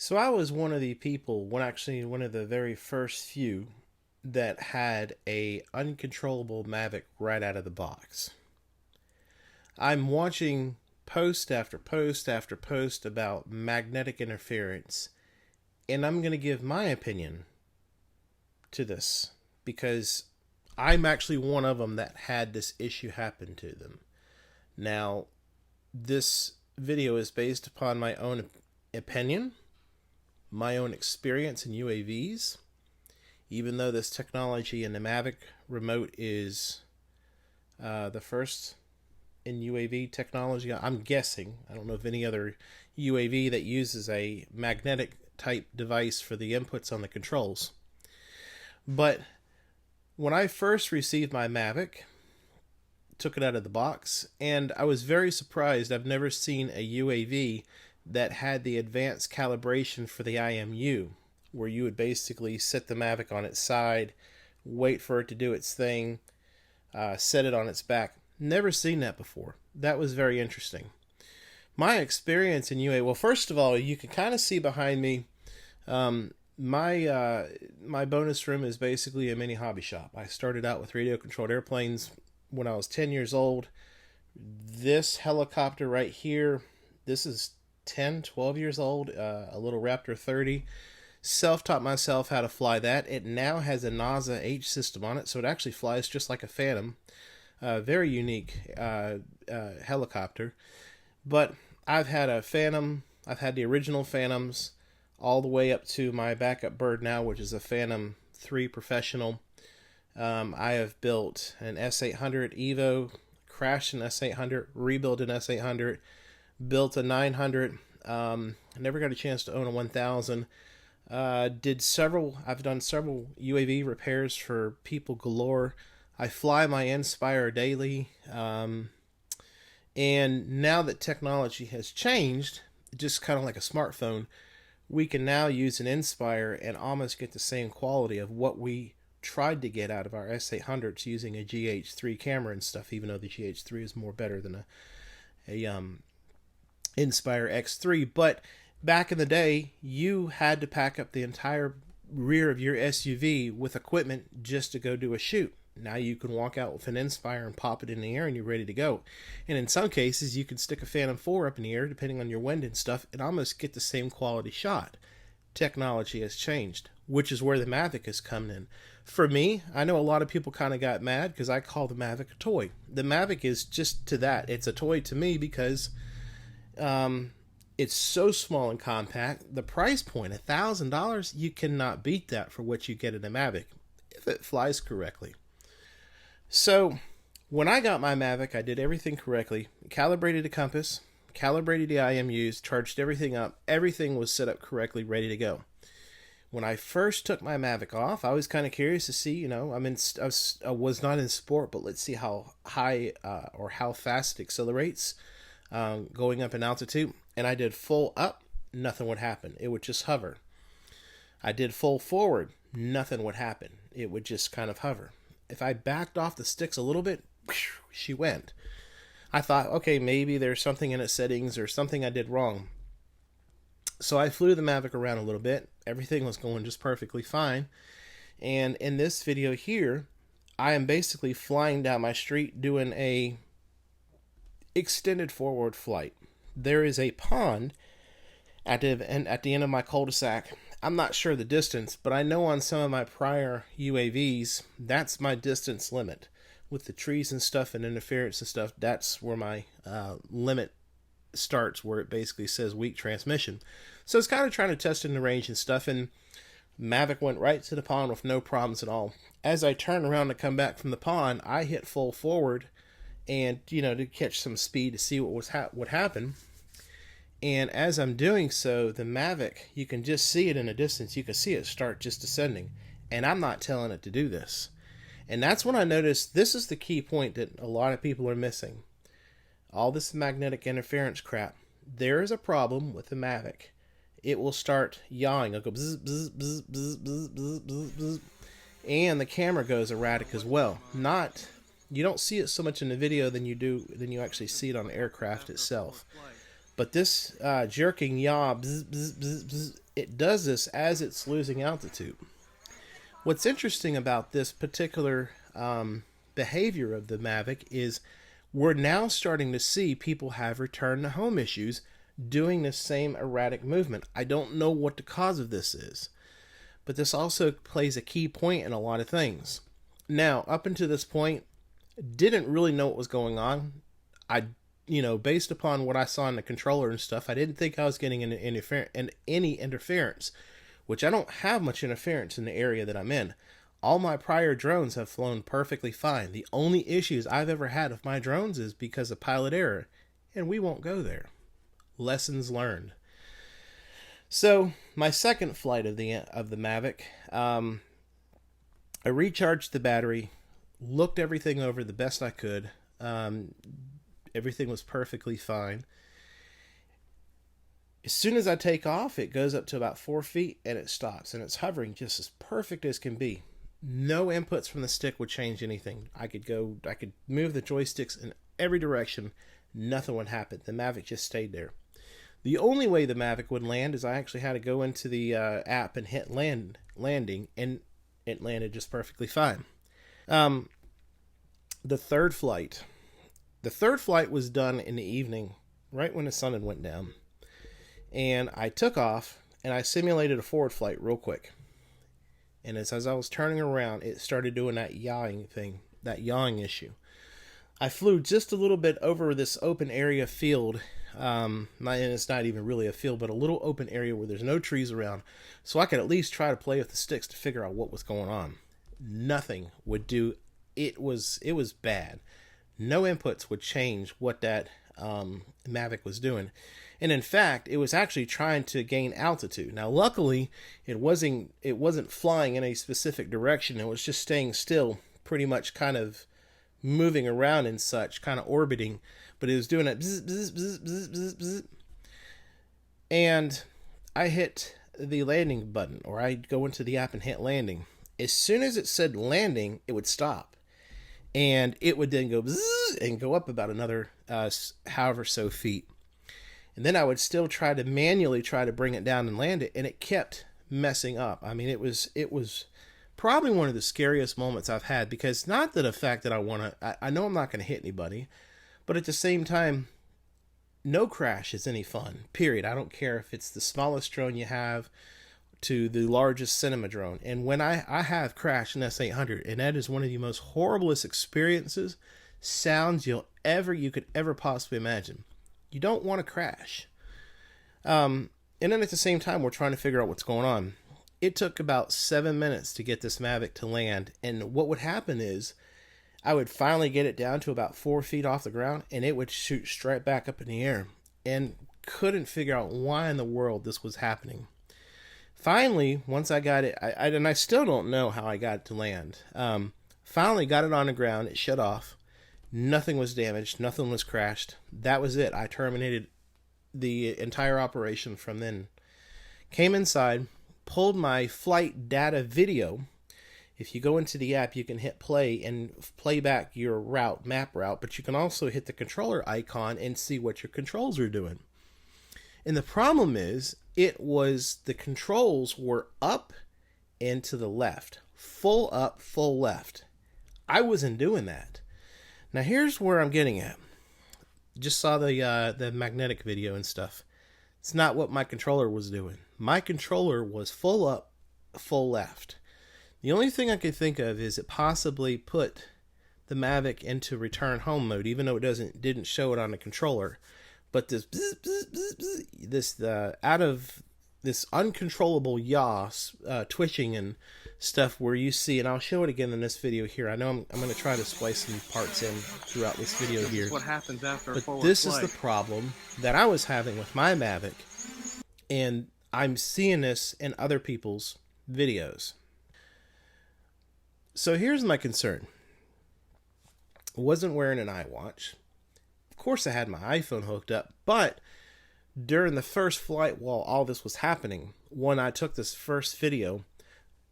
So I was one of the people, actually one of the very first few that had a uncontrollable Mavic right out of the box. I'm watching post after post after post about magnetic interference, and I'm going to give my opinion to this because I'm actually one of them that had this issue happen to them. Now, this video is based upon my own opinion, my own experience in UAVs. Even though this technology in the Mavic remote is the first in UAV technology, I'm guessing. I don't know of any other UAV that uses a magnetic type device for the inputs on the controls. But when I first received my Mavic, took it out of the box, and I was very surprised. I've never seen a UAV that had the advanced calibration for the IMU, where you would basically set the Mavic on its side, wait for it to do its thing, set it on its back. Never seen that before. That was very interesting. My experience in UA, well, first of all, you can kind of see behind me, my bonus room is basically a mini hobby shop. I started out with radio-controlled airplanes when I was 10 years old. This helicopter right here, this is 10, 12 years old, a little Raptor 30. Self-taught myself how to fly that. It now has a NASA H system on it, so it actually flies just like a Phantom. Very unique helicopter. But I've had a Phantom. I've had the original Phantoms all the way up to my backup bird now, which is a Phantom 3 Professional. I have built an S800 Evo, crashed an S800, rebuilt an S800, built a 900. Never got a chance to own a 1000. I've done several UAV repairs for people galore. I fly my Inspire daily. And now that technology has changed, just kind of like a smartphone, we can now use an Inspire and almost get the same quality of what we tried to get out of our S800s using a GH3 camera and stuff, even though the GH3 is more better than a Inspire X3. But back in the day, you had to pack up the entire rear of your SUV with equipment just to go do a shoot. Now you can walk out with an Inspire and pop it in the air and you're ready to go. And in some cases, you can stick a Phantom 4 up in the air, depending on your wind and stuff, and almost get the same quality shot. Technology has changed, which is where the Mavic is coming in. For me, I know a lot of people kind of got mad because I call the Mavic a toy. The Mavic is just to that. It's a toy to me because it's so small and compact. The price point, $1,000, you cannot beat that for what you get in a Mavic if it flies correctly. So when I got my Mavic, I did everything correctly. Calibrated the compass, calibrated the IMUs, charged everything up. Everything was set up correctly, ready to go. When I first took my Mavic off, I was kind of curious to see, I was not in sport, but let's see how high or how fast it accelerates going up in altitude. And I did full up, nothing would happen. It would just hover. I did full forward, nothing would happen. It would just kind of hover. If I backed off the sticks a little bit, she went. I thought, okay, maybe there's something in its settings or something I did wrong. So I flew the Mavic around a little bit. Everything was going just perfectly fine. And in this video here, I am basically flying down my street doing a extended forward flight. There is a pond at the end of my cul-de-sac. I'm not sure the distance, but I know on some of my prior UAVs, that's my distance limit. With the trees and stuff and interference and stuff, that's where my limit starts, where it basically says weak transmission. So it's kind of trying to test in the range and stuff, and Mavic went right to the pond with no problems at all. As I turn around to come back from the pond, I hit full forward and, to catch some speed to see what would happen. And as I'm doing so, the Mavic, you can just see it in the distance. You can see it start just descending. And I'm not telling it to do this. And that's when I noticed this is the key point that a lot of people are missing. All this magnetic interference crap. There is a problem with the Mavic. It will start yawing. It'll go bzz, bzz, bzz, bzz, bzz, bzz, bzz, bzz. And the camera goes erratic as well. You don't see it so much in the video than you actually see it on the aircraft itself. But this jerking yaw, bzz, bzz, bzz, bzz, it does this as it's losing altitude. What's interesting about this particular behavior of the Mavic is we're now starting to see people have return to home issues doing the same erratic movement. I don't know what the cause of this is, but this also plays a key point in a lot of things. Now, up until this point, didn't really know what was going on. Based upon what I saw in the controller and stuff, I didn't think I was getting any interference, which I don't have much interference in the area that I'm in. All my prior drones have flown perfectly fine. The only issues I've ever had with my drones is because of pilot error, and we won't go there. Lessons learned. So, my second flight of the Mavic, I recharged the battery, looked everything over the best I could. Everything was perfectly fine. As soon as I take off, it goes up to about 4 feet and it stops, and it's hovering just as perfect as can be. No inputs from the stick would change anything. I could move the joysticks in every direction. Nothing would happen. The Mavic just stayed there. The only way the Mavic would land is I actually had to go into the app and hit landing, and it landed just perfectly fine. The third flight was done in the evening, right when the sun had went down. And I took off, and I simulated a forward flight real quick. And as I was turning around, it started doing that yawing thing, that yawing issue. I flew just a little bit over this open area field. And it's not even really a field, but a little open area where there's no trees around. So I could at least try to play with the sticks to figure out what was going on. Nothing would do. It was bad. No inputs would change what that Mavic was doing. And in fact, it was actually trying to gain altitude. Now, luckily, it wasn't flying in a specific direction. It was just staying still, pretty much kind of moving around and such, kind of orbiting. But it was doing that bzz, bzz, bzz, bzz, bzz, bzz. And I hit the landing button, or I'd go into the app and hit landing. As soon as it said landing, it would stop. And it would then go bzz and go up about another however so feet. And then I would still manually try to bring it down and land it, and it kept messing up. I mean, it was probably one of the scariest moments I've had, because not that the fact that I know I'm not going to hit anybody, but at the same time, no crash is any fun, period. I don't care if it's the smallest drone you have to the largest cinema drone. And when I have crashed an S800, and that is one of the most horriblest experiences, sounds you could ever possibly imagine. You don't want to crash. And then at the same time, we're trying to figure out what's going on. It took about 7 minutes to get this Mavic to land. And what would happen is I would finally get it down to about 4 feet off the ground, and it would shoot straight back up in the air. And couldn't figure out why in the world this was happening. Finally, once I got it, and I still don't know how I got it to land. Finally got it on the ground. It shut off. Nothing was damaged. Nothing was crashed. That was it. I terminated the entire operation from then. Came inside, pulled my flight data video. If you go into the app, you can hit play and play back your map route, but you can also hit the controller icon and see what your controls are doing. And the problem is, the controls were up and to the left. Full up, full left. I wasn't doing that. Now here's where I'm getting at. Just saw the magnetic video and stuff. It's not what my controller was doing. My controller was full up, full left. The only thing I could think of is it possibly put the Mavic into return home mode, even though it didn't show it on the controller. But this bzz, bzz, bzz, bzz, out of this uncontrollable yaw, twitching and stuff where you see, and I'll show it again in this video here. I know I'm going to try to splice some parts in throughout this video here. This is what happens after a forward This flight. is the problem that I was having with my Mavic, and I'm seeing this in other people's videos. So here's my concern. I wasn't wearing an iWatch. Of course I had my iPhone hooked up, but during the first flight while all this was happening, when I took this first video,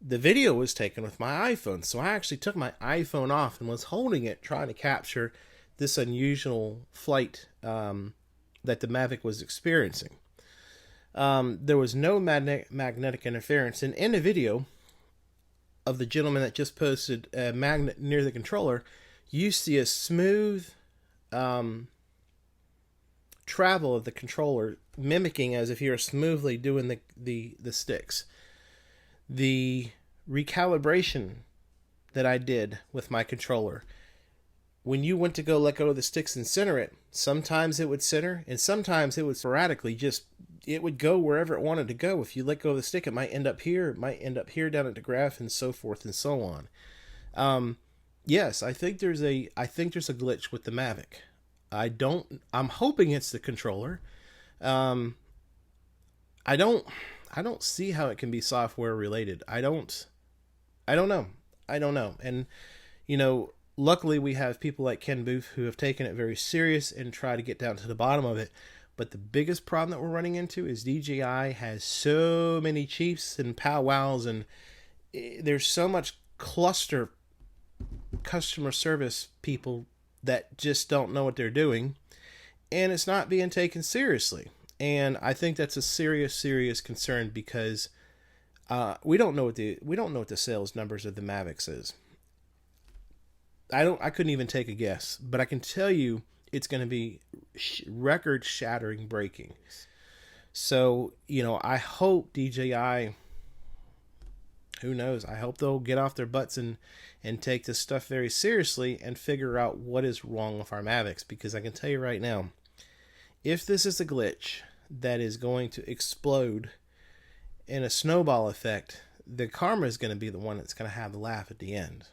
the video was taken with my iPhone. So I actually took my iPhone off and was holding it, trying to capture this unusual flight that the Mavic was experiencing. There was no magnetic interference. And in the video of the gentleman that just posted a magnet near the controller, you see a smooth travel of the controller, mimicking as if you're smoothly doing the sticks. The recalibration that I did with my controller, when you went to go let go of the sticks and center it, sometimes it would center, and sometimes it would sporadically just, it would go wherever it wanted to go. If you let go of the stick, it might end up here, it might end up here down at the graph, and so forth and so on. Yes, I think there's a glitch with the Mavic. I'm hoping it's the controller. I don't see how it can be software related. I don't know. And luckily we have people like Ken Booth who have taken it very serious and try to get down to the bottom of it. But the biggest problem that we're running into is DJI has so many chiefs and powwows, and there's so much cluster customer service people that just don't know what they're doing, and it's not being taken seriously. And I think that's a serious concern, because we don't know what the sales numbers of the Mavics is. I couldn't even take a guess, but I can tell you it's going to be record shattering breaking. So, I hope DJI, who knows, I hope they'll get off their butts and take this stuff very seriously and figure out what is wrong with our Mavics, because I can tell you right now, if this is a glitch that is going to explode in a snowball effect, the karma is going to be the one that's going to have the laugh at the end.